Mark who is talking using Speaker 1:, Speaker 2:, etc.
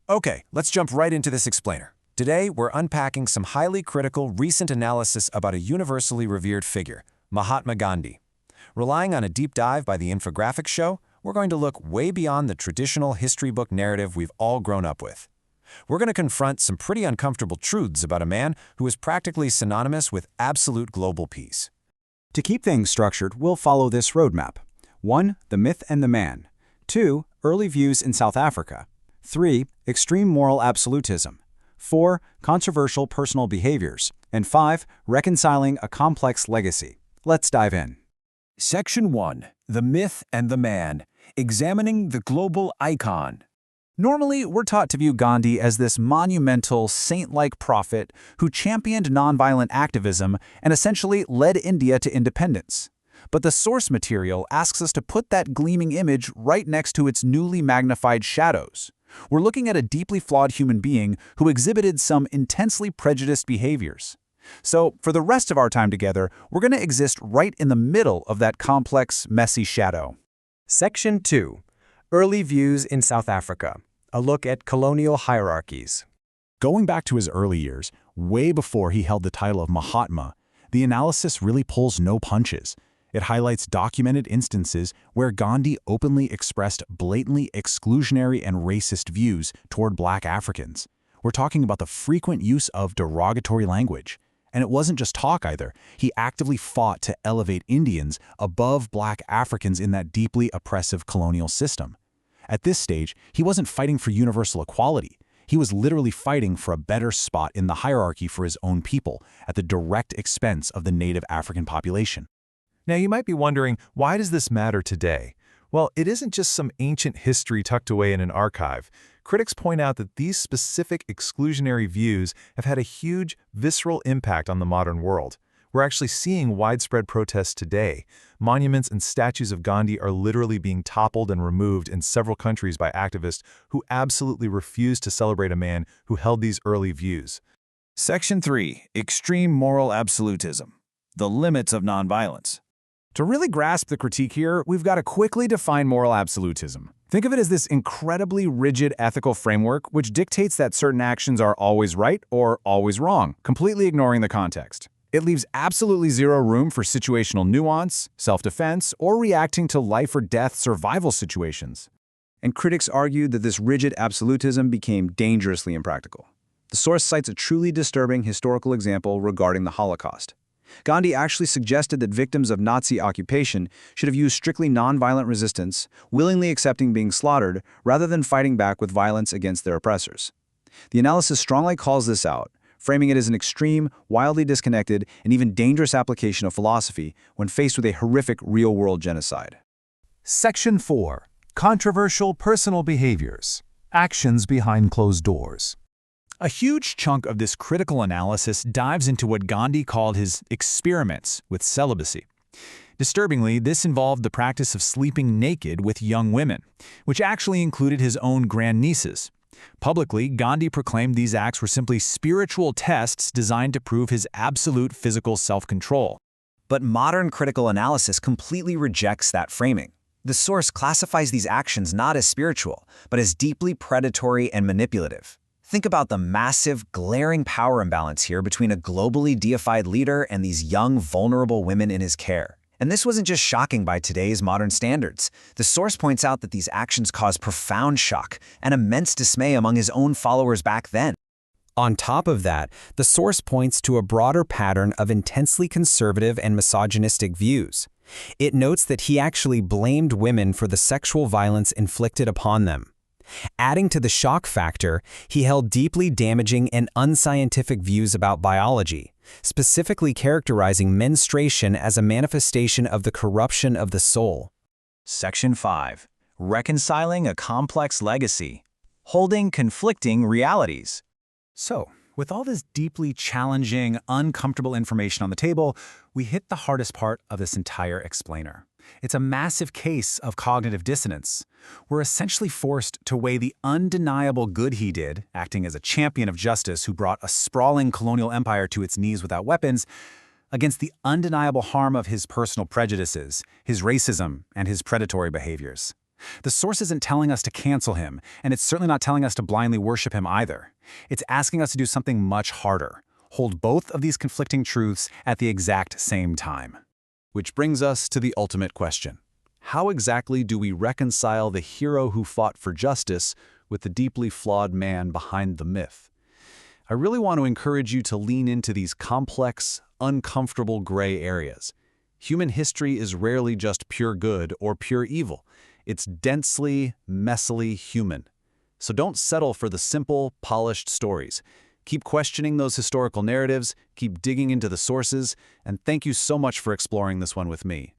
Speaker 1: Okay, let's jump right into this explainer. Today, we're unpacking some highly critical recent analysis about a universally revered figure, Mahatma Gandhi. Relying on a deep dive by the infographic show, we're going to look way beyond the traditional history book narrative we've all grown up with. We're going to confront some pretty uncomfortable truths about a man who is practically synonymous with absolute global peace.
Speaker 2: To keep things structured, we'll follow this roadmap. 1. The myth and the man. 2. Early views in South Africa. 3. Extreme moral absolutism. 4. Controversial personal behaviors. And 5. Reconciling a complex legacy. Let's dive in.
Speaker 1: Section 1. The Myth and the Man. Examining the global icon.
Speaker 2: Normally, we're taught to view Gandhi as this monumental, saint-like prophet who championed nonviolent activism and essentially led India to independence. But the source material asks us to put that gleaming image right next to its newly magnified shadows. We're looking at a deeply flawed human being who exhibited some intensely prejudiced behaviors. So, for the rest of our time together, we're going to exist right in the middle of that complex, messy shadow.
Speaker 3: Section 2. Early Views in South Africa. A look at colonial hierarchies.
Speaker 4: Going back to his early years, way before he held the title of Mahatma, the analysis really pulls no punches. It highlights documented instances where Gandhi openly expressed blatantly exclusionary and racist views toward Black Africans. We're talking about the frequent use of derogatory language. And it wasn't just talk either. He actively fought to elevate Indians above Black Africans in that deeply oppressive colonial system. At this stage, he wasn't fighting for universal equality. He was literally fighting for a better spot in the hierarchy for his own people at the direct expense of the native African population.
Speaker 5: Now, you might be wondering, why does this matter today? Well, it isn't just some ancient history tucked away in an archive. Critics point out that these specific exclusionary views have had a huge, visceral impact on the modern world. We're actually seeing widespread protests today. Monuments and statues of Gandhi are literally being toppled and removed in several countries by activists who absolutely refuse to celebrate a man who held these early views.
Speaker 1: Section 3. Extreme moral absolutism. The limits of nonviolence.
Speaker 2: To really grasp the critique here, we've got to quickly define moral absolutism. Think of it as this incredibly rigid ethical framework which dictates that certain actions are always right or always wrong, completely ignoring the context. It leaves absolutely zero room for situational nuance, self-defense, or reacting to life or death survival situations. And critics argued that this rigid absolutism became dangerously impractical. The source cites a truly disturbing historical example regarding the Holocaust. Gandhi actually suggested that victims of Nazi occupation should have used strictly nonviolent resistance, willingly accepting being slaughtered rather than fighting back with violence against their oppressors. The analysis strongly calls this out, framing it as an extreme, wildly disconnected, and even dangerous application of philosophy when faced with a horrific real-world genocide.
Speaker 6: Section 4. Controversial personal behaviors. Actions behind closed doors.
Speaker 2: A huge chunk of this critical analysis dives into what Gandhi called his experiments with celibacy. Disturbingly, this involved the practice of sleeping naked with young women, which actually included his own grandnieces. Publicly, Gandhi proclaimed these acts were simply spiritual tests designed to prove his absolute physical self-control.
Speaker 7: But modern critical analysis completely rejects that framing. The source classifies these actions not as spiritual, but as deeply predatory and manipulative. Think about the massive, glaring power imbalance here between a globally deified leader and these young, vulnerable women in his care. And this wasn't just shocking by today's modern standards. The source points out that these actions caused profound shock and immense dismay among his own followers back then.
Speaker 3: On top of that, the source points to a broader pattern of intensely conservative and misogynistic views. It notes that he actually blamed women for the sexual violence inflicted upon them. Adding to the shock factor, he held deeply damaging and unscientific views about biology, specifically characterizing menstruation as a manifestation of the corruption of the soul.
Speaker 1: Section 5. Reconciling a complex legacy. Holding conflicting realities.
Speaker 2: So, with all this deeply challenging, uncomfortable information on the table, we hit the hardest part of this entire explainer. It's a massive case of cognitive dissonance. We're essentially forced to weigh the undeniable good he did, acting as a champion of justice who brought a sprawling colonial empire to its knees without weapons, against the undeniable harm of his personal prejudices, his racism, and his predatory behaviors. The source isn't telling us to cancel him, and it's certainly not telling us to blindly worship him either. It's asking us to do something much harder: hold both of these conflicting truths at the exact same time.
Speaker 4: Which brings us to the ultimate question. How exactly do we reconcile the hero who fought for justice with the deeply flawed man behind the myth? I really want to encourage you to lean into these complex, uncomfortable gray areas. Human history is rarely just pure good or pure evil. It's densely, messily human. So don't settle for the simple, polished stories. Keep questioning those historical narratives, keep digging into the sources, and thank you so much for exploring this one with me.